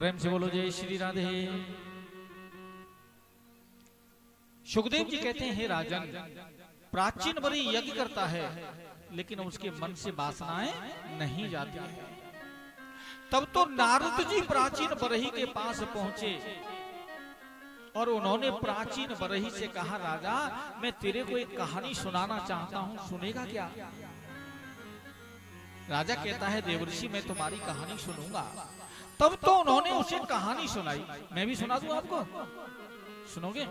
प्रेम से बोलो जय श्री राधे। सुखदेव जी कहते हैं, हे राजन, प्राचीन बरी यज्ञ करता है लेकिन उसके मन से वासनाएं नहीं जाती है। तब तो नारद जी प्राचीन बरही के पास पहुंचे और उन्होंने प्राचीन बरही से कहा, राजा मैं तेरे को एक कहानी सुनाना चाहता हूं, सुनेगा क्या? राजा कहता है, देवर्षि मैं तुम्हारी कहानी सुनूंगा। तब तो उन्होंने उसे कहानी सुनाई। मैं भी सुना दूं आपको, सुनोगे?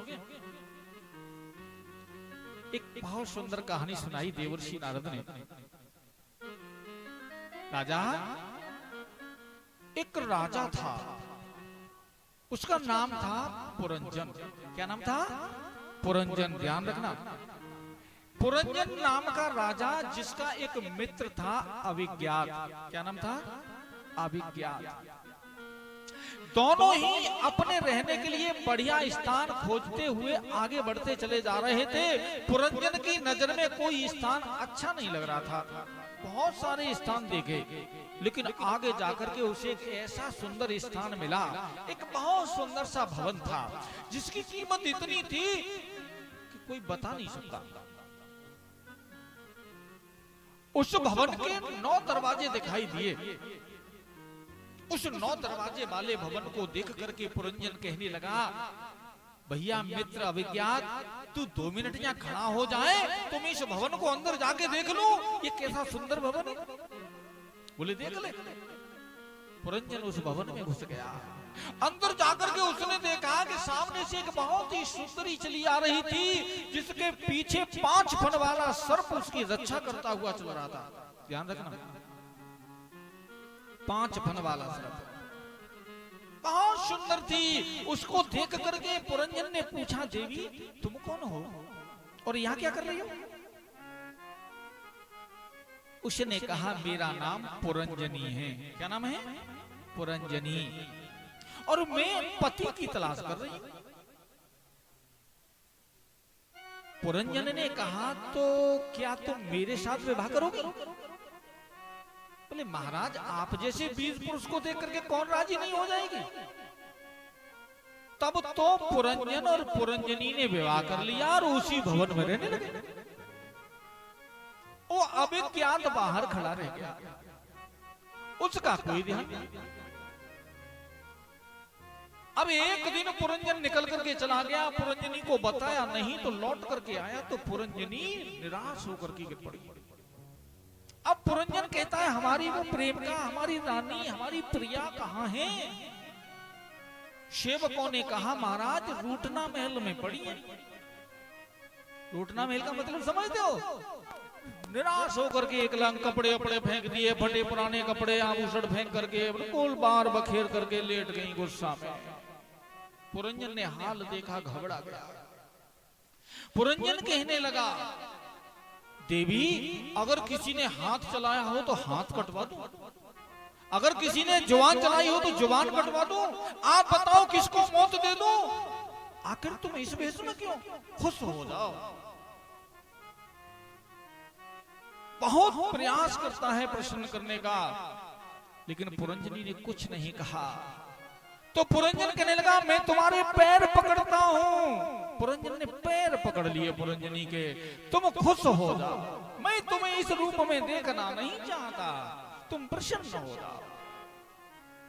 एक बहुत सुंदर कहानी सुनाई देवर्षि नारद ने। राजा, एक राजा था, उसका नाम था पुरंजन। क्या नाम था? पुरंजन। ध्यान रखना, पुरंजन नाम का राजा, जिसका एक मित्र था अविज्ञात। क्या नाम था? अविज्ञात। दोनों ही अपने रहने के लिए बढ़िया स्थान खोजते हुए आगे बढ़ते चले जा रहे थे। पुरंजन की नजर में कोई स्थान अच्छा नहीं लग रहा था। बहुत सारे स्थान देखे, लेकिन आगे जाकर के उसे एक ऐसा सुंदर स्थान मिला। एक बहुत सुंदर सा भवन था, जिसकी कीमत इतनी थी कि कोई बता नहीं सकता। उस भवन के 9 दरवाजे दिखाई दिए। उस 9 दरवाजे वाले भवन को देख करके पुरंजन कहने लगा, भैया मित्र अविज्ञात, तू 2 मिनट यहाँ खड़ा हो जाए, तुम इस भवन को अंदर जाके देख लो, ये कैसा सुंदर भवन है। बोले देख ले। पुरंजन उस भवन में घुस गया। अंदर जाकर के उसने देखा कि सामने से एक बहुत ही सुंदरी चली आ रही थी, जिसके पीछे 5 फन वाला सर्प उसकी रक्षा करता हुआ चल रहा था। ध्यान रखना, 5 फन वाला सर्प बहुत सुंदर थी। उसको देख करके पुरंजन ने पूछा, देवी तुम कौन हो और यहाँ क्या कर रही हो? उसने कहा, मेरा नाम पुरंजनी है। क्या नाम है? पुरंजनी। और मैं पति की तलाश कर रही हूं। पुरंजन ने कहा, तो क्या तुम मेरे साथ विवाह करोगे? बोले महाराज, आप जैसे 20 पुरुष को देख करके कौन राजी नहीं हो जाएगी? तब तो पुरंजन और पुरंजनी ने विवाह कर लिया और उसी भवन में रहने लगे। वो अविज्ञात बाहर खड़ा रह गया, उसका कोई ध्यान नहीं। अब एक दिन पुरंजन निकल करके चला गया, पुरंजनी को बताया नहीं, तो लौट करके आया तो पुरंजनी निराश होकर के गिर पड़ी। अब पुरंजन कहता है, हमारी वो प्रेम का, हमारी रानी, हमारी प्रिया कहाँ है? सेवकों ने कहा, महाराज रूटना महल में पड़ी है। रूटना महल का मतलब समझते हो? निराश होकर के एक लांग कपड़े अपड़े फेंक दिए, फटे पुराने कपड़े आभूषण फेंक करके बिल्कुल बार बखेर करके लेट गई गुस्सा में। पुरंजन ने हाल देखा, घबरा गया। पुरंजन कहने लगा, देवी अगर किसी ने हाथ चलाया हो तो हाथ कटवा दो, अगर किसी ने जुबान चलाई हो तो जुबान कटवा दो, आप बताओ किसको मौत दे दो? आखिर तुम इस भेष में क्यों? खुश हो जाओ। बहुत प्रयास करता है प्रश्न करने का, लेकिन पुरंजनी ने कुछ नहीं कहा। तो पुरंजन कहने लगा, मैं तुम्हारे पैर पकड़ता हूं। पुरंजन ने पैर पकड़ लिए पुरंजनी के, तुम खुश हो जाओ, मैं तुम्हें इस रूप में देखना नहीं चाहता, तुम प्रसन्न हो जाओ।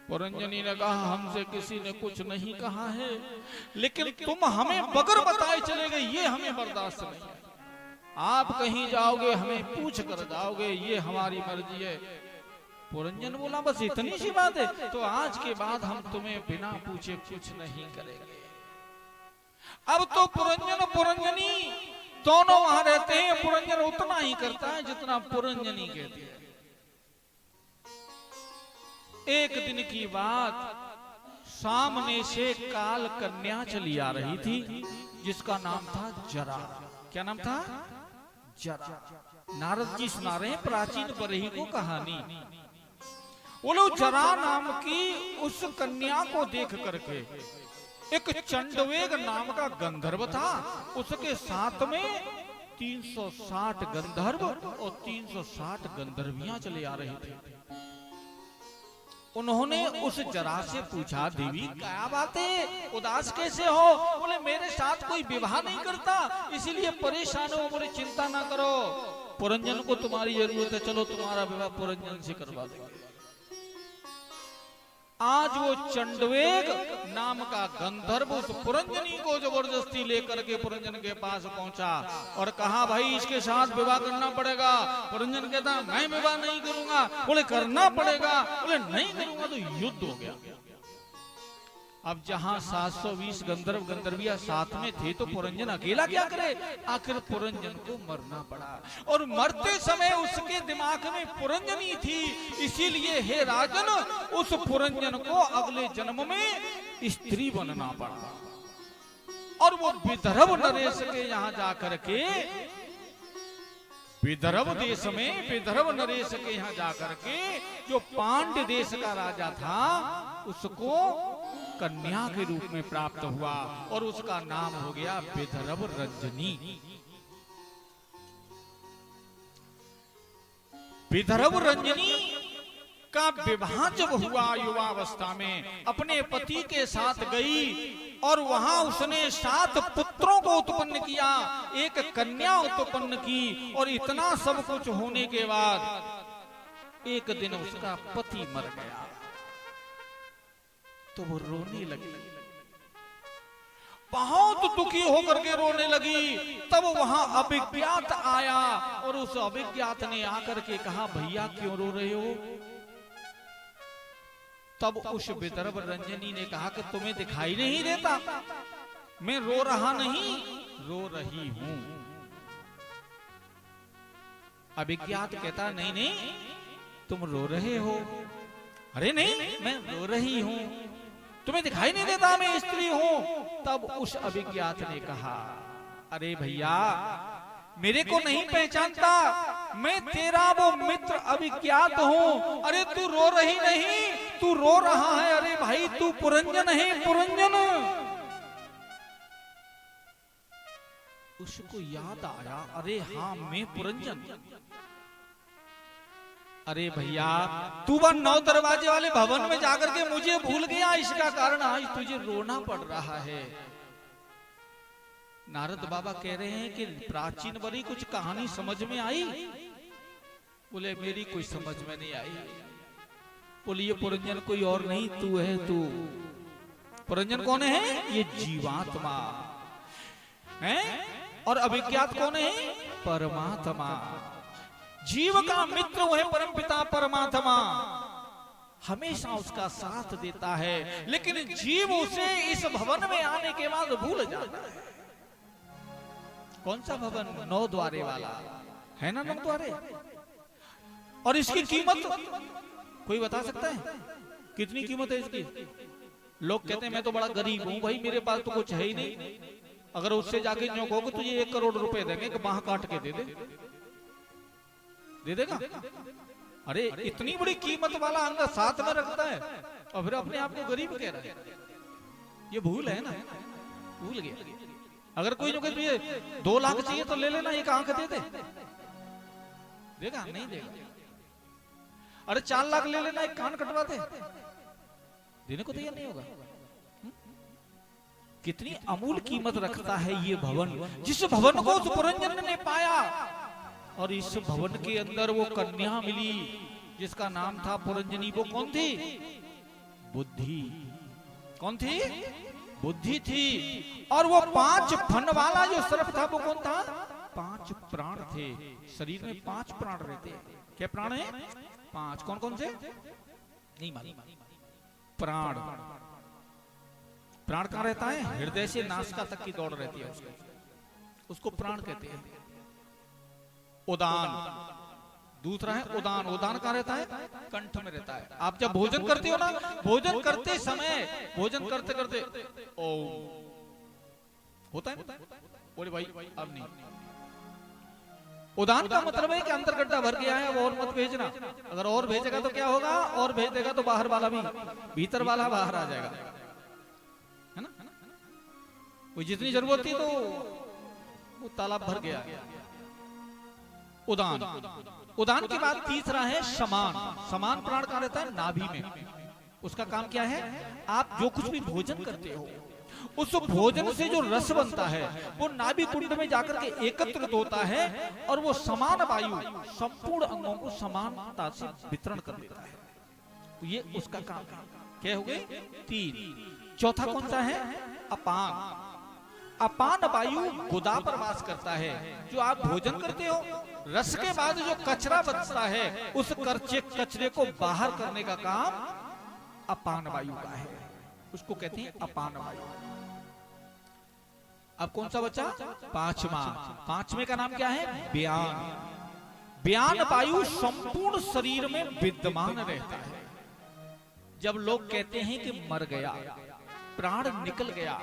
पुरंजनी ने कहा, हमसे किसी ने कुछ नहीं कहा है, लेकिन तुम हमें बगैर बताए चले गए, ये हमें बर्दाश्त नहीं है। आप कहीं जाओगे हमें पूछ कर जाओगे, ये हमारी मर्जी है। पुरंजन बोला, बस इतनी सी बात है, तो आज के बाद हम तुम्हें बिना पूछे कुछ नहीं करेंगे। अब तो पुरंजन पुरंजनी दोनों वहां रहते हैं। पुरंजन उतना ही करता है जितना पुरंजनी कहती है। एक दिन की बात, सामने से काल कन्या चली आ रही थी, जिसका नाम था जरा। क्या नाम था? जरा। नारद जी सुना रहे हैं प्राचीन बरही को कहानी। बोलो, जरा नाम की उस कन्या को देख करके एक चंडवेग नाम का गंधर्व था, उसके साथ में 360 गंधर्व और 360 गंधर्वियां चले आ रहे थे। उन्होंने उस जरा से पूछा, देवी क्या बात है, उदास कैसे हो? बोले मेरे साथ कोई विवाह नहीं करता, इसीलिए परेशान हो। बोले चिंता ना करो, पुरंजन को तुम्हारी जरूरत है, चलो तुम्हारा विवाह पुरंजन से करवा देंगे। आज वो चंडवेग नाम का गंधर्व उस पुरंजनी को जबरदस्ती लेकर के पुरंजन के पास पहुंचा और कहा, भाई इसके साथ विवाह करना पड़ेगा। पुरंजन कहता, मैं विवाह नहीं करूंगा। बोले करना पड़ेगा। बोले नहीं करूंगा तो युद्ध हो गया। अब जहां 720 गंधर्व गंधर्विया साथ में थे तो पुरंजन अकेला क्या करे? आखिर पुरंजन को मरना पड़ा और मरते समय उसके दिमाग में पुरंजनी थी, इसीलिए हे राजन उस पुरंजन को अगले जन्म में स्त्री बनना पड़ा और वो विदर्भ नरेश के यहाँ जाकर के, विदर्भ देश में विदर्भ नरेश के यहाँ जाकर के जो पांड्य देश का राजा था उसको कन्या के रूप में प्राप्त हुआ और उसका नाम हो गया विदर्भ रंजनी। विदर्भ रंजनी का विवाह जब हुआ युवावस्था में, अपने पति के साथ गई और वहां उसने 7 पुत्रों को उत्पन्न किया, एक कन्या उत्पन्न की और इतना सब कुछ होने के बाद एक दिन उसका पति मर गया तो वो रोने लगी, बहुत दुखी होकर के रोने लगी। तब वहां अभिज्ञात आया और उस अभिज्ञात ने आकर के कहा, भैया क्यों रो रहे हो? तब उस विदर्भ रंजनी ने कहा कि तुम्हें दिखाई नहीं देता, मैं रो रहा नहीं, रो रही हूं। अभिज्ञात कहता, नहीं नहीं तुम रो रहे हो। अरे नहीं मैं रो रही हूं, तुम्हें दिखाई नहीं देता मैं स्त्री हूं। तब उस अभिज्ञात ने कहा, अरे भैया मेरे को नहीं पहचानता, मैं तेरा वो मित्र अभिज्ञात हूं। अरे तू रो रही नहीं, तू रो रहा है। अरे भाई तू पुरंजन है, पुरंजन। उसको याद आया, अरे हाँ मैं पुरंजन। अरे भैया तू वह 9 दरवाजे वाले भवन में जाकर के मुझे भूल गया, इसका कारण आज तुझे रोना पड़ रहा है। नारद बाबा कह रहे हैं कि प्राचीन बड़ी कुछ कहानी समझ में आई? बोले मेरी कोई समझ में नहीं आई। बोले ये पुरंजन कोई और नहीं तू है। तू पुरंजन कौन है? ये जीवात्मा है। और अभिज्ञात कौन है? परमात्मा। जीव का मित्र वह परमपिता परमात्मा, हमेशा उसका साथ देता है, लेकिन जीव उसे इस भवन में आने के बाद भूल जाता है। कौन सा भवन? 9 द्वारे वाला है ना, 9 द्वारे। और इसकी कीमत कोई बता सकता है? कितनी कीमत है इसकी? लोग कहते हैं मैं तो बड़ा गरीब हूं, भाई मेरे पास तो कुछ है ही नहीं। अगर उससे जाके जो कहोगे तुझे 1 करोड़ रुपए देंगे कि बाह काट के दे देगा? अरे इतनी बड़ी कीमत वाला अंदर साथ में रखता है और फिर अपने आप को गरीब कह रहा है। ये भूल है ना, भूल गया। अगर कोई जो तुझे 2 लाख चाहिए तो ले लेना, 1 आंख दे दे, देगा? नहीं देगा। अरे 4 लाख ले लेना, 1 कान कटवा दे, देने को तैयार नहीं होगा। कितनी अमूल कीमत रखता है ये भवन, जिस भवन को उस पुरंजन ने पाया। और इस भवन के अंदर वो कन्या मिली जिसका नाम था पुरंजनी। वो कौन थी? बुद्धि। कौन थी? बुद्धि थी। और वो 5 फन वाला जो सर्प था वो कौन था? 5 प्राण थे। शरीर में 5 प्राण रहते हैं। क्या प्राण है? 5। कौन कौन से? नहीं मालूम। प्राण, प्राण कहाँ रहता है? हृदय से नासिका तक की दौड़ रहती है उसको प्राण कहते हैं। उदान दूसरा है उदान। उदान कहाँ रहता है? कंठ में रहता है। आप जब भोजन करते हो ना, भोजन करते समय, भोजन करते करते ओम होता है। बोले भाई अब नहीं। उदान का मतलब है कि अंदर गड्ढा भर गया है, अब और मत भेजना। अगर और भेजेगा तो क्या होगा? और भेज देगा तो बाहर वाला भी, भीतर वाला बाहर आ जाएगा, है ना? वो जितनी जरूरत थी तो वो तालाब भर गया। उदान। उदान के बाद तीसरा है समान। समान प्राण कहाँ रहता है? नाभि में। उसका काम क्या है? आप जो कुछ भी भोजन करते हो उस भोजन से जो रस बनता है वो नाभि कुंड में जाकर के एकत्रित होता है और वो समान वायु संपूर्ण अंगों को समानता से वितरण कर देता है। तो ये उसका काम है। क्या हो गए? 3। चौथा कौन सा है? अपान। अपान वायु गुदा पर वास करता है। जो आप भोजन करते हो रस के बाद जो कचरा बचता है उस कचरे को बाहर करने का काम अपान वायु का है, उसको कहते हैं अपान वायु। अब कौन सा बचा? 5वां। 5वें का नाम क्या है? व्यान। व्यान वायु संपूर्ण शरीर में विद्यमान रहता है। जब लोग कहते हैं कि मर गया, प्राण निकल गया,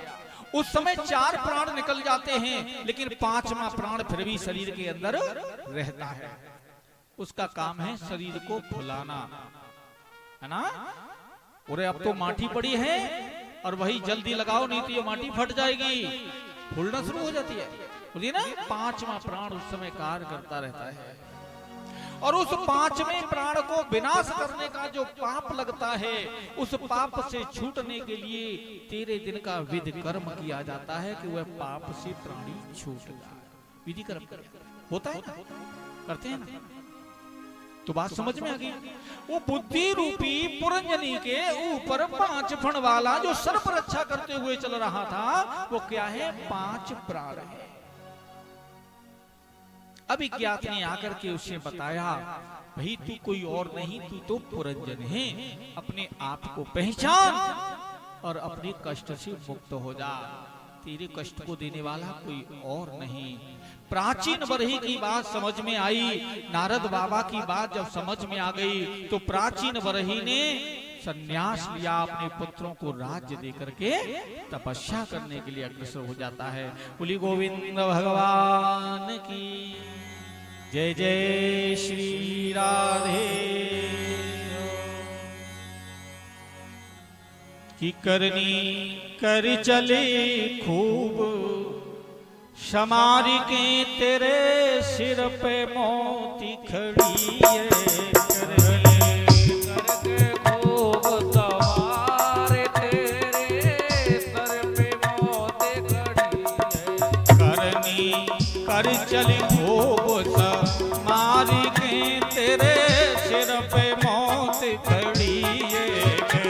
उस समय 4 प्राण निकल जाते हैं लेकिन 5वां प्राण फिर भी शरीर के अंदर रहता है। उसका काम है शरीर को फुलाना, है ना? अरे अब तो माटी पड़ी है और वही जल्दी लगाओ नहीं तो ये माटी फट जाएगी, फूलना शुरू हो जाती है। बोलिए ना, 5वां प्राण उस समय कार्य करता रहता है और उस 5वें प्राण को विनाश करने का जो पाप लगता है उस पाप से छूटने के लिए 13 दिन का विधि कर्म किया जाता है कि वह पाप से प्राणी छूट जाए। विधि कर्म होता है ना, करते हैं ना? तो बात समझ में आ गई। वो बुद्धि रूपी पुरंजनी के ऊपर 5 फण वाला जो सर्प रक्षा करते हुए चल रहा था वो क्या है? 5 प्राण है। अभी ज्ञात ने आकर के उसे बताया, भाई तू कोई और नहीं, तू तो पुरंजन है। अपने आप को पहचान और अपने कष्ट से मुक्त हो जा। तेरे कष्ट को देने वाला कोई और नहीं। प्राचीन बरही की बात समझ में आई, नारद बाबा की बात जब समझ में आ गई तो प्राचीन बरही ने संन्यास लिया, अपने पुत्रों को राज्य देकर के तपस्या करने के लिए अग्रसर हो जाता है। बोली गोविंद भगवान की जय। जय श्री राधे। की करनी कर चले खूब शमारी के तेरे सिर पे मोती खड़ी है। करके खूब सवार तेरे सर पे मोती खड़ी है। करनी कर चले खूब शमारी के तेरे सिर पे मोती खड़ी है।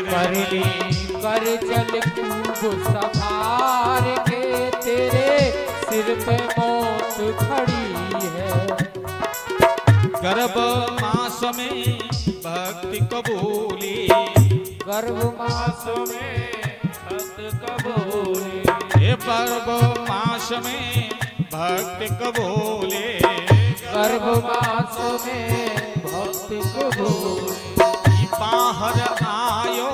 करनी कर चल खूब सवार के तेरे सिर पे मौत खड़ी है। गर्भ मास में भक्ति कबूली, गर्भ मास में भक्ति कबूली, हे गर्भ मास में भक्ति कबूली, गर्भ मास में भक्ति कबूली। बाहर आयो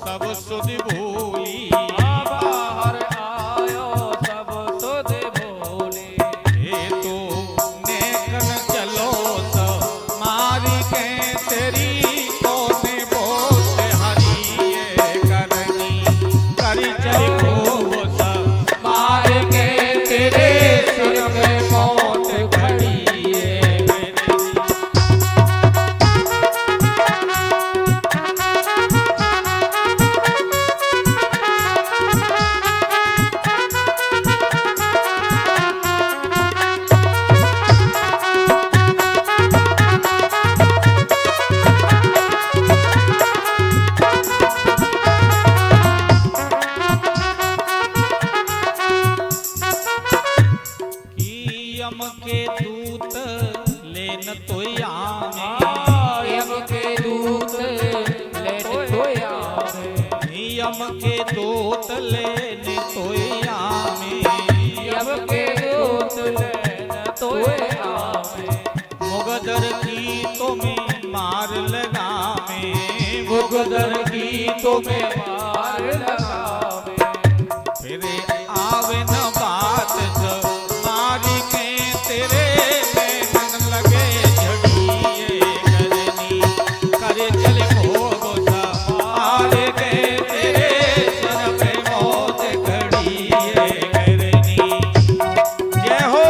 सब सुध भूली, बाहर आयो सब सुध भूली। हे तो नेकन चलो तो मारी के तेरी कोने बोल हरी ये करनी करी चली खूब सब मार के तेरे सिर पे मौत खड़ी है। यम के दूत लेन तो आवे, यम के दूत लेन तो आवे, यम के दूत लेन तो आवे, यम के दूत लेन तो आवे। मुगदर की तो में मार लगावे, मुगदर की तो में मार लगावे। फिर आवे न बात जो मारी के तेरे मन लगे झड़िए करनी करे चले भोग मार के तेरे सर पे मौत खड़िए करनी। जय हो।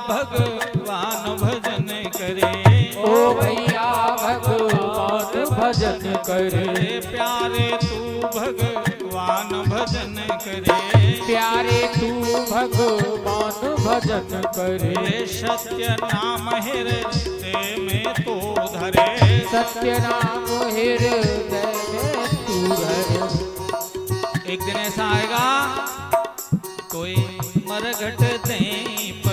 भगवान भजन करे। ओ भैया भगवान भजन करे। प्यारे तू भगवान भजन करे। प्यारे तू भगवान भजन करे। सत्य नाम हृदय में तो धरे। सत्य नाम हृदय में तू धरे। एक दिन ऐसा आएगा कोई मरघट दीप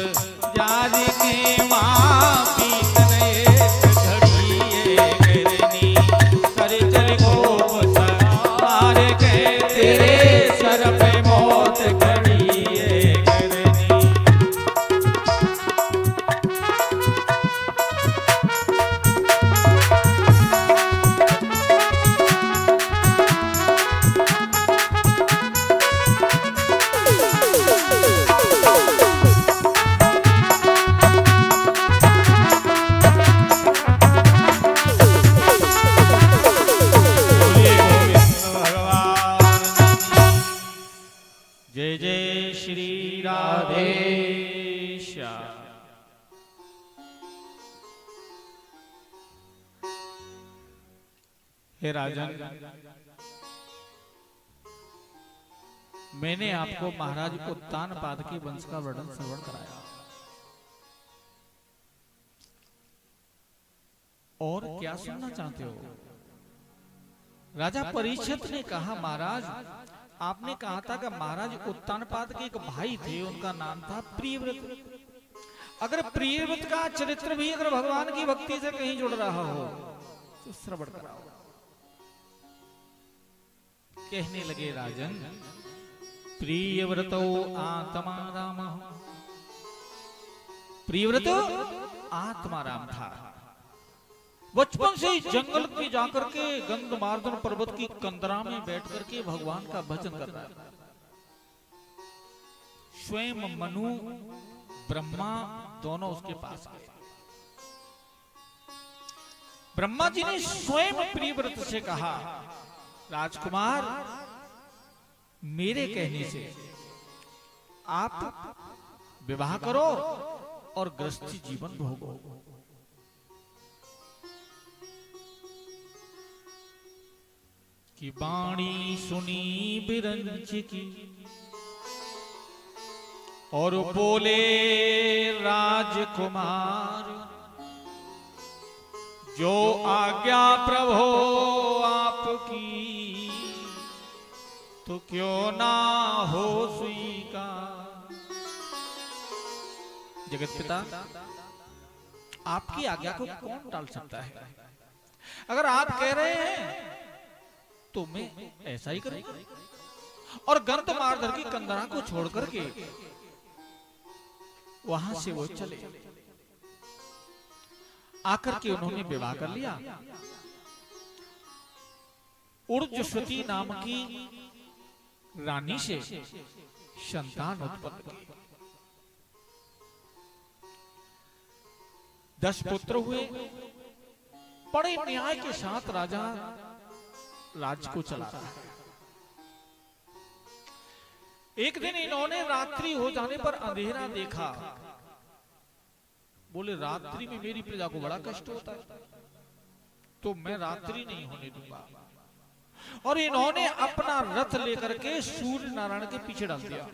जार के माँ पीतन एक घड़ी करनी कर चल को सवार के तेरे सर पे मौत घड़ी करनी। जय जय श्री राधे श्याम। हे राजन, मैंने आपको महाराज उत्तानपाद के वंश का वर्णन श्रवण कराया और क्या सुनना चाहते हो? राजा परीक्षित ने कहा, महाराज आपने कहा था कि महाराज उत्तानपाद के एक भाई थे, उनका नाम था प्रियव्रत। अगर प्रियव्रत का चरित्र भी अगर भगवान की भक्ति से कहीं जुड़ रहा हो तो श्रवण कराओ। कहने लगे राजन, प्रियव्रतो आत्मा राम। प्रियव्रत आत्माराम था। बचपन से ही जंगल में जाकर के गंधमार्दन पर्वत की कंदरा में बैठ करके भगवान का भजन कर रहा है। स्वयं मनु ब्रह्मा दोनों उसके पास गए। ब्रह्मा जी ने स्वयं प्रियव्रत से कहा, राजकुमार मेरे कहने से आप विवाह करो और गृहस्थी जीवन भोगो। कि बाणी सुनी बिरंच की और बोले राजकुमार, जो आज्ञा प्रभो आपकी तो क्यों ना हो स्वीकार। जगत पिता, आपकी आज्ञा को कौन टाल सकता है? अगर आप कह रहे हैं तो मैं ऐसा ही करूंगा। और गंधमार्दन की कंदरा को छोड़ करके वहां से वो चले। आकर के उन्होंने विवाह कर लिया। उर्जस्वती नाम की रानी से संतान उत्पन्न की। 10 पुत्र हुए। बड़े न्याय के साथ राजा राज को चला रहा है। एक दिन इन्होंने रात्रि हो जाने पर अंधेरा देखा। बोले रात्रि में मेरी प्रजा को बड़ा कष्ट होता है, तो मैं रात्रि नहीं होने दूंगा। और इन्होंने अपना रथ लेकर के सूर्य नारायण के पीछे डाल दिया।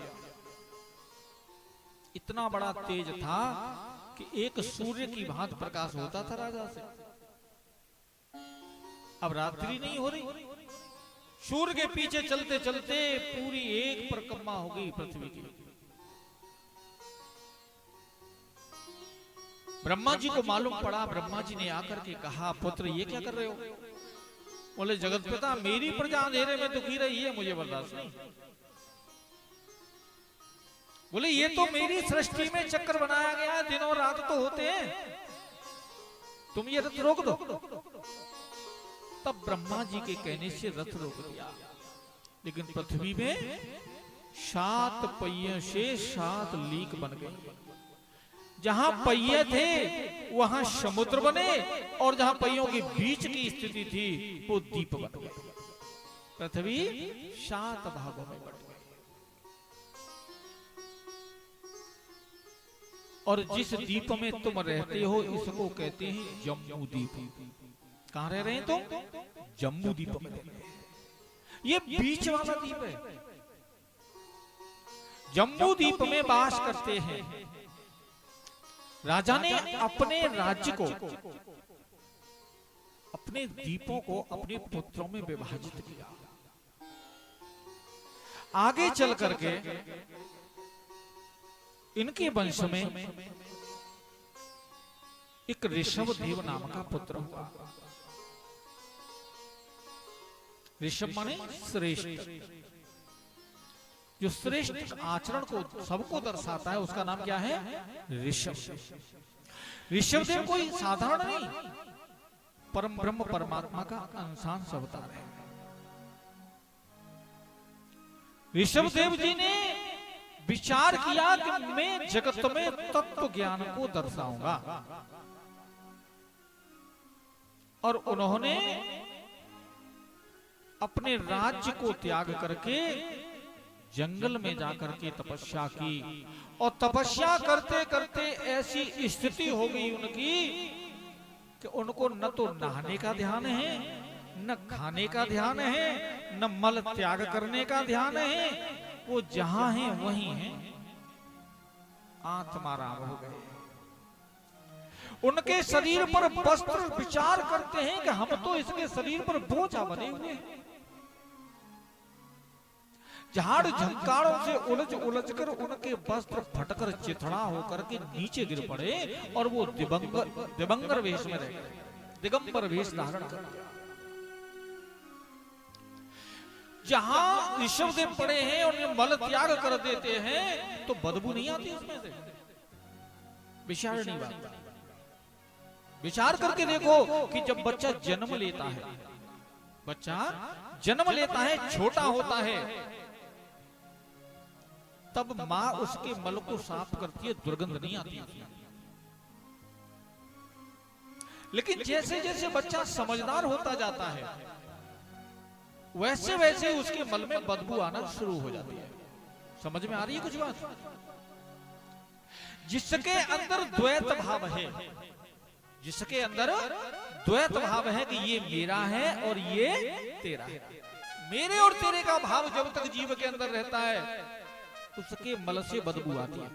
इतना बड़ा तेज था कि एक सूर्य की भांति प्रकाश होता था राजा से। अब रात्रि नहीं हो रही, सूर्य के पीछे चलते चलते पूरी एक परिक्रमा हो गई पृथ्वी की। ब्रह्मा जी को मालूम पड़ा। ब्रह्मा जी ने आकर के कहा, पुत्र ये क्या कर रहे हो? बोले जगत पिता, मेरी प्रजा अंधेरे में दुखी रही है, मुझे बर्दाश्त नहीं। बोले ये तो मेरी सृष्टि में चक्कर बनाया गया है, दिनों रात तो होते हैं, तुम ये रथ रोक दो। तब ब्रह्मा जी के कहने से रथ रोक दिया। लेकिन पृथ्वी में 7 पहियों से 7 लीक बन गए। जहां पहिए थे वहां समुद्र बने, और जहां पहियों के बीच की स्थिति थी वो द्वीप बन गए। पृथ्वी 7 भागों में बट गई। और जिस द्वीप में तुम रहते हो इसको कहते हैं जम्मू द्वीप। कहां रह रहे हैं तुम? जम्मू द्वीप में। ये बीच वाला द्वीप है। जम्मू द्वीप में वास करते हैं। राजा ने अपने राज्य को, अपने द्वीपों को अपने पुत्रों में विभाजित किया। आगे चल करके इनके वंश में एक ऋषभदेव नाम का पुत्र हुआ। ऋषभ माने श्रेष्ठ, जो श्रेष्ठ आचरण को सबको दर्शाता है उसका नाम क्या है? ऋषभ। ऋषभदेव कोई साधारण नहीं, परम ब्रह्म परमात्मा का अंशांश अवतार है। ऋषभदेव जी ने विचार किया कि मैं जगत में तत्व ज्ञान को दर्शाऊंगा, और उन्होंने अपने राज्य को त्याग करके जंगल में जाकर के तपस्या की। और तपस्या करते करते ऐसी स्थिति हो गई उनकी कि उनको न तो नहाने का ध्यान है, न खाने का ध्यान है, न मल त्याग करने का ध्यान है। वो जहां है वहीं है, आत्माराम हो गए। उनके शरीर पर वस्त्र विचार करते हैं कि हम तो इसके शरीर पर बोझा बने हुए हैं। झाड़ झंकारों से उलझ उलझ कर उनके वस्त्र फटकर चिथड़ा होकर के नीचे गिर पड़े और वो दिगंबर वेश में रह गए, दिगंबर वेश धारण कर। जहां ऋषभदेव पड़े हैं और मल त्याग कर देते हैं तो बदबू नहीं आती उसमें से। विचार नहीं बात, विचार करके देखो कि जब बच्चा जन्म लेता है, बच्चा जन्म लेता है, छोटा होता है, तब मां उसके मल को साफ करती है, दुर्गंध नहीं आती। लेकिन जैसे जैसे बच्चा समझदार होता जाता है वैसे वैसे उसके मल में बदबू आना शुरू हो जाती है। समझ में आ रही है कुछ बात? जिसके अंदर द्वैत भाव है, जिसके अंदर द्वैत भाव है कि ये मेरा है और ये तेरा है, मेरे और तेरे का भाव जब तक जीव के अंदर रहता है उसके मल से बदबू आती है।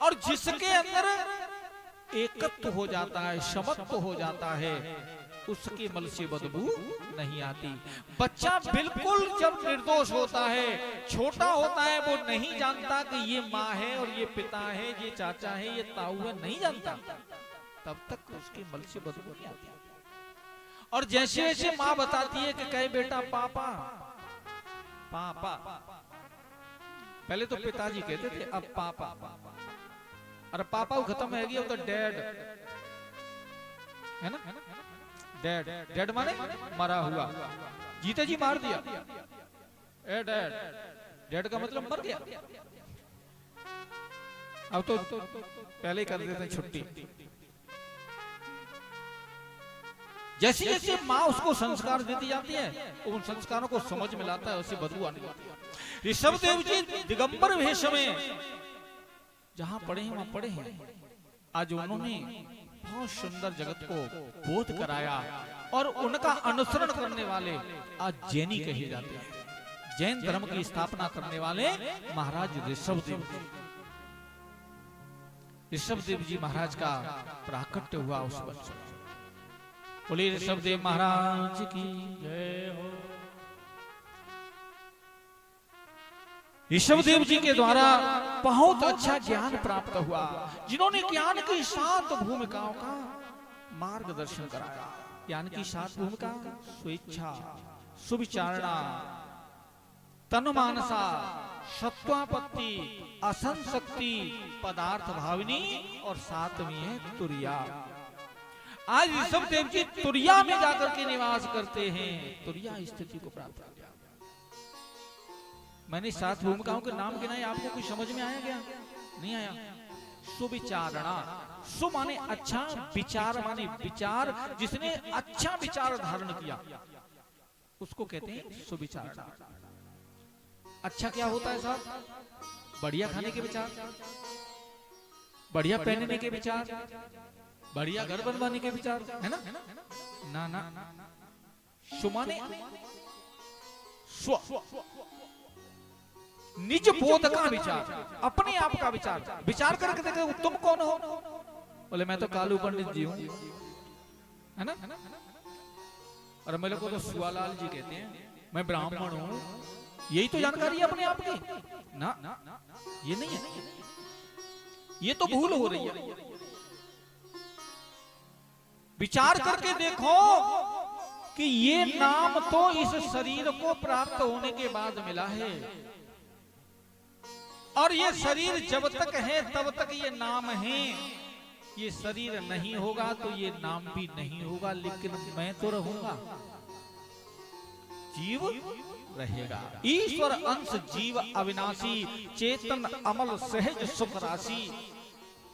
और जिसके अंदर एकत्व हो जाता है, समत्व हो जाता है, उसके मल से बदबू नहीं आती। बच्चा बिल्कुल जब निर्दोष होता है, छोटा होता है, वो नहीं जानता कि ये माँ है और ये पिता है, ये चाचा है, ये ताऊ है, नहीं जानता, तब तक उसके मल से बदबू नहीं आती। और जैसे जैसे माँ बताती है कि कहे बेटा पापा पापा, पहले तो पिताजी कहते थे, अब पापा, अरे पापा खत्म है गया, तो डैड है ना, डैड, डैड माने मरा हुआ, जीते जी मार दिया, ए डैड, डैड का मतलब मर गया। अब तो पहले ही कर देते हैं छुट्टी। जैसे जैसे माँ उसको संस्कार देती जाती है, उन संस्कारों को समझ में लाता है, उससे बदबू आने लगती है। ऋषभदेव जी दिगंबर वेश में जहां पड़े हैं वहां पड़े हैं। आज उन्होंने बहुत सुंदर जगत को बोध कराया और उनका अनुसरण करने वाले आज जैनी कहे जाते हैं। जैन धर्म की स्थापना करने वाले महाराज ऋषभदेव जी। ऋषभदेव जी महाराज का प्राकट्य हुआ उस वर्ष। बोले ऋषभदेव महाराज की जय हो। ऋषभदेव जी के द्वारा बहुत अच्छा ज्ञान प्राप्त हुआ, जिन्होंने ज्ञान की 7 भूमिकाओं का मार्गदर्शन कराया। ज्ञान की 7 भूमिका: स्वेच्छा, सुविचारणा, तन्मानसा, सत्वापत्ति, असंशक्ति, पदार्थ भावनी और 7वीं है तुरिया। आज ऋषभदेव जी तुरिया में जाकर के निवास करते हैं, तुरिया स्थिति को प्राप्त किया। मैंने 7 भूमिकाओं के नाम गिनाए, आपको कुछ समझ में आया क्या? नहीं आया? सुविचारणा, सु माने अच्छा, विचार माने विचार, जिसने अच्छा विचार धारण किया उसको कहते हैं सुविचारणा। अच्छा क्या होता है साहब? बढ़िया खाने के विचार, बढ़िया पहनने के विचार, बढ़िया घर बनवाने के विचार, है ना? ना ना, सुमाने स्व निज बोध का विचार, अपने आप का विचार, विचार करके देखे तुम कौन हो? बोले मैं तो कालू पंडित जी हूं, है ना? और मेरे को तो सुआलाल जी कहते हैं, मैं ब्राह्मण हूं। यही तो जानकारी है अपने आप की ना, ये नहीं है, ये तो भूल हो रही है। विचार करके देखो कि ये नाम तो इस शरीर को प्राप्त होने के बाद मिला है, और ये शरीर जब तक है तब तक ये नाम है। ये शरीर नहीं होगा तो ये नाम भी नहीं होगा, लेकिन मैं तो रहूंगा, जीव रहेगा। ईश्वर अंश जीव अविनाशी, चेतन अमल सहज सुख राशि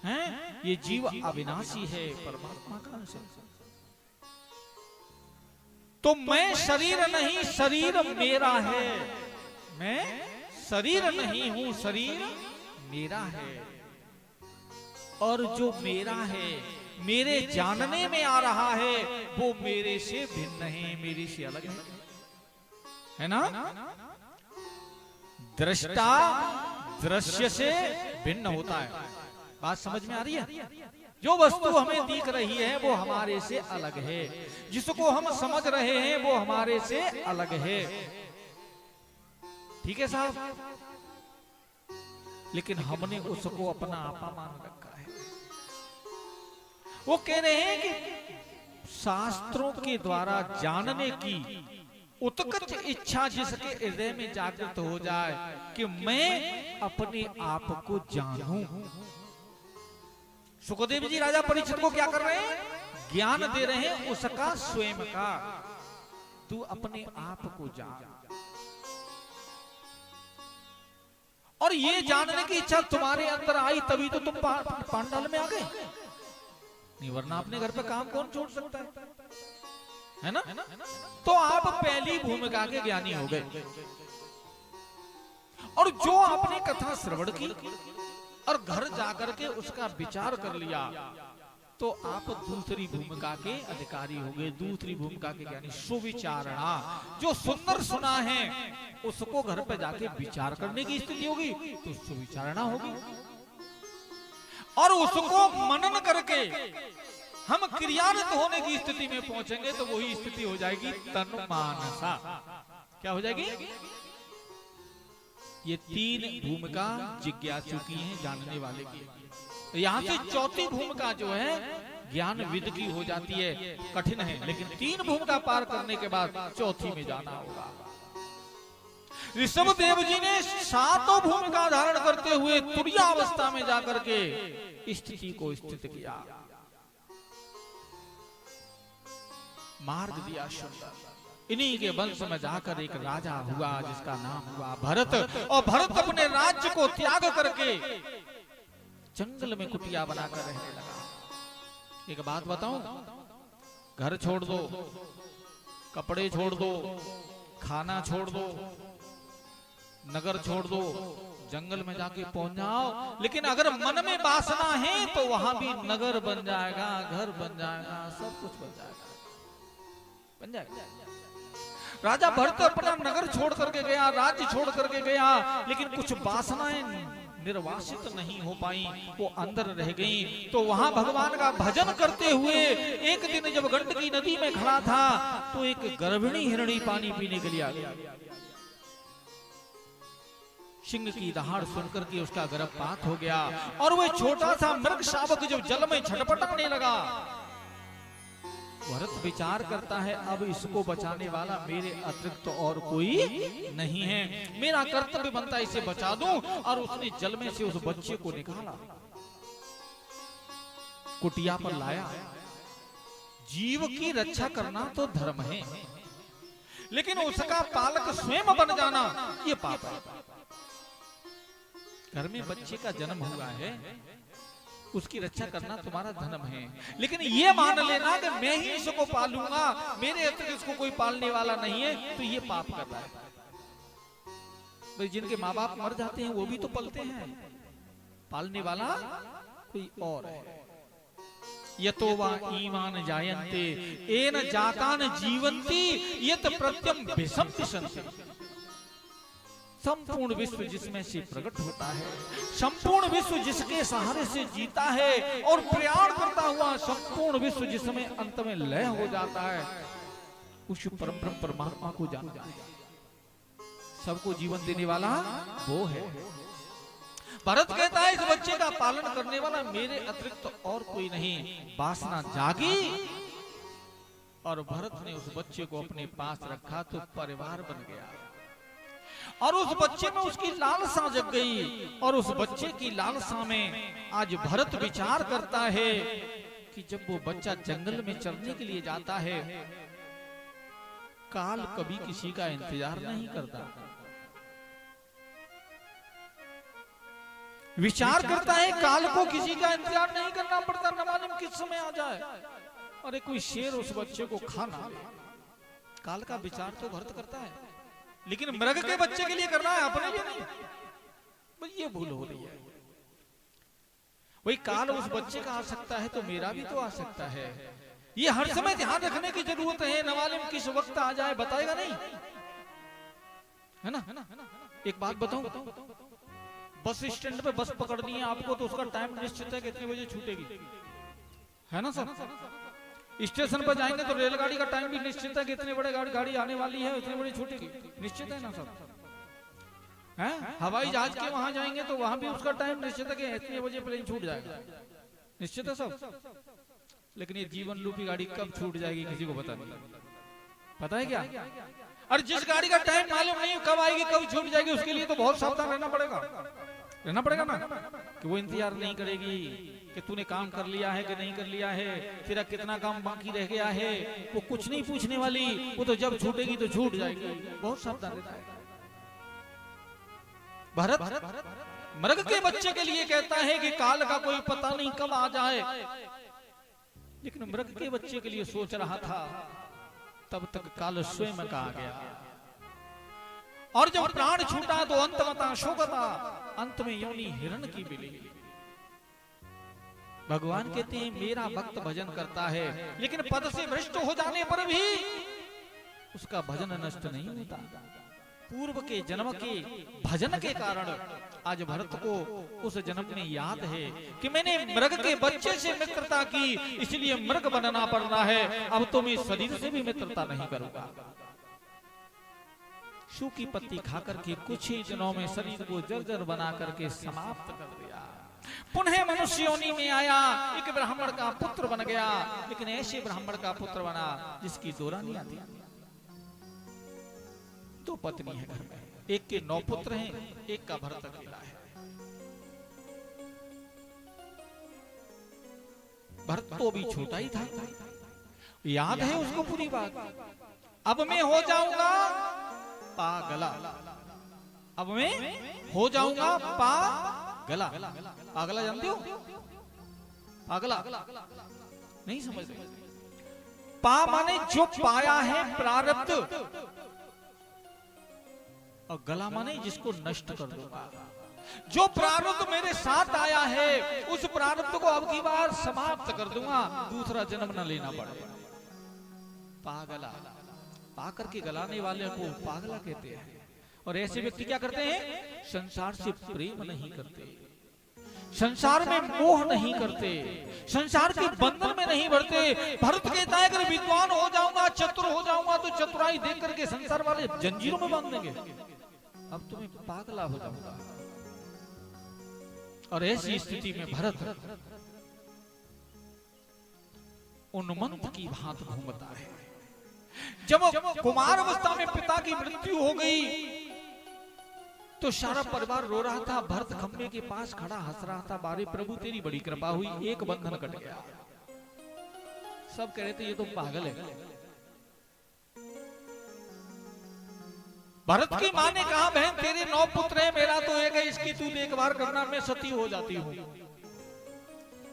है। ये जीव अविनाशी है, परमात्मा का अंश। तो मैं शरीर नहीं, शरीर मेरा है। मैं शरीर नहीं हूं, शरीर मेरा है। और जो मेरा है, मेरे जानने में आ रहा है, वो मेरे से भिन्न है, मेरे से अलग है ना? दृष्टा दृश्य से भिन्न होता है। बात समझ में आ रही है? जो वस्तु हमें दिख रही है वो हमारे से अलग है, जिसको हम समझ रहे हैं वो हमारे से अलग है। ठीक है साहब? लेकिन हमने उसको अपना आपा मान रखा है। वो कह रहे हैं कि शास्त्रों के द्वारा जानने की उत्कट इच्छा जिसके हृदय में जागृत हो जाए कि मैं अपने आप को जानूं। सुखदेव जी राजा परीक्षित को क्या कर रहे हैं? ज्ञान दे रहे हैं उसका, स्वयं का। तू अपने आप को जान, और ये जानने की इच्छा तुम्हारे अंदर आई तभी तो तुम पांडाल में आ गए, नहीं वरना अपने घर पे काम कौन छोड़ सकता है ना? तो आप पहली भूमिका के ज्ञानी हो गए, और जो आपने कथा श्रवण की और घर जाकर के उसका विचार कर लिया, तो आप दूसरी भूमिका के अधिकारी हो गए, दूसरी भूमिका के ज्ञानी। सुविचारणा, जो सुंदर सुना है उसको घर पे जाके विचार करने की स्थिति होगी तो सुविचारणा होगी, और उसको मनन करके हम क्रियारत होने की स्थिति में पहुंचेंगे तो वही स्थिति हो जाएगी तन्मानसा। क्या हो जाएगी? ये तीन भूमिका जिज्ञासु की हैं, जानने वाले की। तो यहां से चौथी भूमिका जो है ज्ञान विद की हो जाती है। कठिन है, लेकिन तीन भूमिका पार करने के बाद चौथी में जाना होगा। ऋषभ देव जी ने सातों भूमिका धारण करते हुए तुरीयावस्था में जाकर के स्थिति को स्थित किया, मार्ग दिया सुंदर। इन्हीं के वंश में जाकर एक राजा हुआ जिसका नाम हुआ भरत, और भरत अपने राज्य को त्याग करके जंगल में कुटिया बनाकर रहने लगा। एक बात बताऊं, घर छोड़ दो, कपड़े छोड़ दो, खाना छोड़ दो, नगर छोड़ दो, जंगल में जाके पहुंच जाओ, लेकिन अगर मन में वासना है तो वहां भी नगर बन जाएगा, घर बन जाएगा, सब कुछ बन जाएगा, बन जाएगा। राजा भरत अपना नगर छोड़ करके गया, राज्य छोड़ करके गया, लेकिन कुछ वासनाएं निर्वासित नहीं हो पाई, वो अंदर रह गई। तो वहां भगवान का भजन करते हुए एक दिन जब गंडकी नदी में खड़ा था तो एक गर्भिणी हिरणी पानी पीने के लिए आ गई। सिंह की दहाड़ सुनकर के उसका गर्भपात हो गया, और वह छोटा सा मृग शावक जब जल में छटपटाने लगा, भरत विचार करता है अब इसको बचाने वाला मेरे अतिरिक्त तो और कोई नहीं है, मेरा कर्तव्य बनता है इसे बचा दूं। और उसने जल में से उस बच्चे को निकाला, कुटिया पर लाया। जीव की रक्षा करना तो धर्म है, लेकिन उसका पालक स्वयं बन जाना ये पाप है। घर में बच्चे का जन्म हुआ है, उसकी रक्षा करना तुम्हारा धर्म है, लेकिन ये मान लेना कि मैं ही इसको पालूंगा, मेरे अतिरिक्त इसको कोई पालने वाला नहीं है, तो ये पाप कर रहा है। भाई जिनके माँ बाप मर जाते हैं वो भी तो पलते हैं, पालने वाला कोई और है। यतो वा ईमान जायन्ते येन जातान जीवन्ति यत प्रत्यम विषम विशन्ति। संपूर्ण विश्व जिसमें से प्रकट होता है, संपूर्ण विश्व जिसके सहारे से जीता है और प्रयाण करता हुआ संपूर्ण विश्व जिसमें अंत में लय हो जाता है, उस परम ब्रह्म परमात्मा को जानता है। सबको जीवन देने वाला वो है। भरत कहता है इस बच्चे का पालन करने वाला मेरे अतिरिक्त तो और कोई नहीं। वासना जागी और भरत ने उस बच्चे को अपने पास रखा तो परिवार बन गया और उस बच्चे में उसकी लालसा जग गई। और उस बच्चे की लालसा में आज भरत विचार करता है कि जब वो बच्चा जंगल में चलने के लिए जाता है, काल कभी किसी का इंतजार नहीं करता। विचार करता है काल को किसी का इंतजार नहीं करना पड़ता, न मालूम किस समय आ जाए। अरे कोई शेर उस बच्चे को खाना, काल का विचार तो भरत करता है, लेकिन मृग के बच्चे के लिए करना है, अपने लिए नहीं। बस ये भूल हो रही है। वही काल उस बच्चे का आ सकता है तो मेरा भी तो आ सकता है। ये हर समय ध्यान रखने की जरूरत है। न मालूम किस वक्त आ जाए, बताएगा नहीं, है ना? एक बात बताऊं, बस स्टैंड पे बस पकड़नी है आपको तो उसका टाइम निश्चित है कितने बजे छूटेगी, है ना सर? स्टेशन पर जाएंगे तो रेलगाड़ी का टाइम भी निश्चित है कितने बड़े गाड़ी आने वाली है उतने बड़ी छूटेगी, निश्चित है ना सर? हैं? हवाई जहाज के वहां जाएंगे तो वहां भी उसका टाइम निश्चित है कि इतने बजे प्लेन छूट जाएगा, निश्चित है सब। लेकिन ये जीवन रूपी गाड़ी कब छूट जाएगी किसी को पता नहीं। पता है क्या? और जिस गाड़ी का टाइम मालूम नहीं कब आएगी कब छूट जाएगी, उसके लिए तो बहुत सावधान रहना पड़ेगा ना, कि वो इंतजार नहीं करेगी कि तूने काम कर लिया है कि नहीं कर लिया है, तेरा कितना काम बाकी रह गया है, वो कुछ नहीं पूछने वाली, वो तो जब छूटेगी तो छूट जाएगी। बहुत सावधान रहना है। भरत मृग के बच्चे के लिए कहता है कि काल का कोई पता नहीं कब आ जाए, लेकिन मृग के बच्चे के लिए सोच रहा था तब तक काल स्वयं का आ गया। और जब प्राण छूटा तो अंतमता शोकता, अंत में योनि हिरण की मिली। भगवान कहते हैं मेरा भक्त भजन करता है, लेकिन पद से भ्रष्ट हो जाने पर भी उसका भजन नष्ट नहीं होता। पूर्व के जन्म के भजन के कारण आज भरत को उस जन्म में याद है कि मैंने मृग के बच्चे से मित्रता की, इसलिए मृग बनना पड़ रहा है। अब तो मैं शरीर से भी मित्रता नहीं करूंगा। सूखी पत्ती खाकर के कुछ ही दिनों में शरीर को जर्जर बना करके समाप्त कर दिया। पुनः मनुष्य योनि में आया, एक ब्राह्मण का पुत्र बन गया, लेकिन ऐसे ब्राह्मण का पुत्र बना जिसकी दो रानियां थी, दो पत्नी है घर में, एक के 9 पुत्र हैं, एक का भरत अकेला है। भरत तो भी छोटा ही था, याद है उसको पूरी बात। अब मैं हो जाऊंगा पागला, अब मैं हो जाऊंगा पागला। पागला जानते हो? पागला नहीं समझते? पा माने जो पाया है प्रारब्ध, और गला माने जिसको नष्ट कर दूंगा। जो प्रारब्ध मेरे साथ आया है उस प्रारब्ध को अब की बार समाप्त कर दूंगा, दूसरा जन्म न लेना पड़े। पागला, पाकर के गलाने वाले को पागला कहते हैं। और ऐसे व्यक्ति क्या करते हैं? संसार से प्रेम नहीं करते, संसार में मोह नहीं करते, संसार के बंधन में नहीं बढ़ते। भरत कहता है अगर विद्वान हो जाऊंगा, चतुर हो जाऊंगा तो चतुराई देख करके संसार वाले जंजीरों में बांध देंगे, अब तुम्हें पागला हो जाऊंगा। और ऐसी स्थिति में भरत उन्मत्त की भांति घूमता है। जब कुमार अवस्था में पिता की मृत्यु हो गई तो सारा परिवार रो रहा था। भरत खंबे के पास खड़ा हंस रहा था, बारे प्रभु तेरी बड़ी कृपा हुई, एक बंधन कट गया। सब कह रहे थे ये तो पागल है। भरत की मां ने कहा बहन तेरे 9 पुत्र हैं, मेरा तो एक है, इसकी तू देखभाल करना, मैं सती हो जाती हूँ।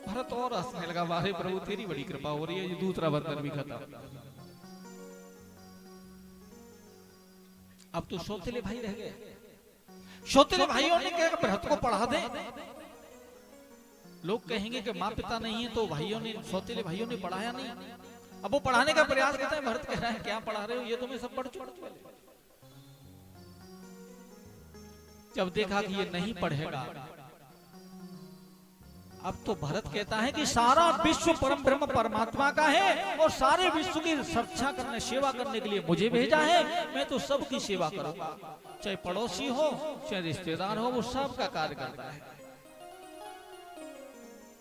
भरत और हंसने लगा, बारे प्रभु तेरी बड़ी कृपा हो रही है, ये दूसरा बंधन भी खत्म। अब तो सौतेले भाई रह गए। सौतेले भाइयों ने कहा भरत को पढ़ा दे। लोग कहेंगे कि माँ पिता नहीं है तो भाइयों ने, सौतेले भाइयों ने पढ़ाया नहीं। अब वो पढ़ाने का प्रयास करते हैं। भरत कह रहा है क्या पढ़ा रहे हो, ये तो मैं सब पढ़ चुका। जब देखा कि ये नहीं पढ़ेगा, अब तो भरत कहता है कि सारा विश्व परम ब्रह्म परमात्मा का है और सारे विश्व की रक्षा करने, सेवा करने के लिए मुझे भेजा है। मैं तो सबकी सेवा करूंगा, चाहे पड़ोसी हो चाहे रिश्तेदार हो, वो सब का कार्य करता है।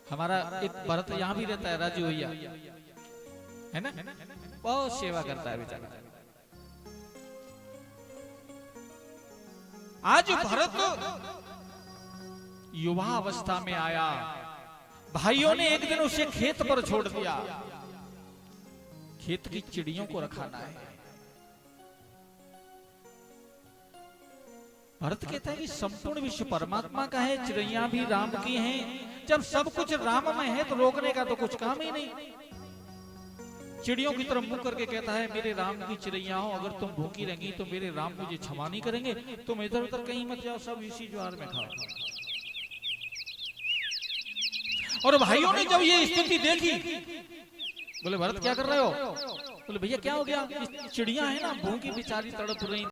हमारा एक भरत यहाँ भी रहता है, राजू भैया है ना, बहुत सेवा करता है बेचारा। आज भरत युवा अवस्था में आया, भाइयों ने एक दिन उसे खेत पर छोड़ दिया। खेत की चिड़ियों को रखाना है। भरत कहता है कि संपूर्ण विश्व परमात्मा का है, चिड़िया भी राम की हैं। जब सब कुछ राम में है तो रोकने का तो कुछ काम ही नहीं। चिड़ियों की तरफ मुंह करके कहता है मेरे राम की चिड़िया हो, अगर तुम भूखी रहेंगी तो मेरे राम मुझे क्षमा नहीं करेंगे। तुम इधर उधर कहीं मत जाओ, सब इसी ज्वार में खाओ। और भाइयों ने जब ये स्थिति देखी, बोले भरत क्या कर रहे हो? बोले भैया क्या हो गया, चिड़िया है ना भूखी बेचारी तड़प रही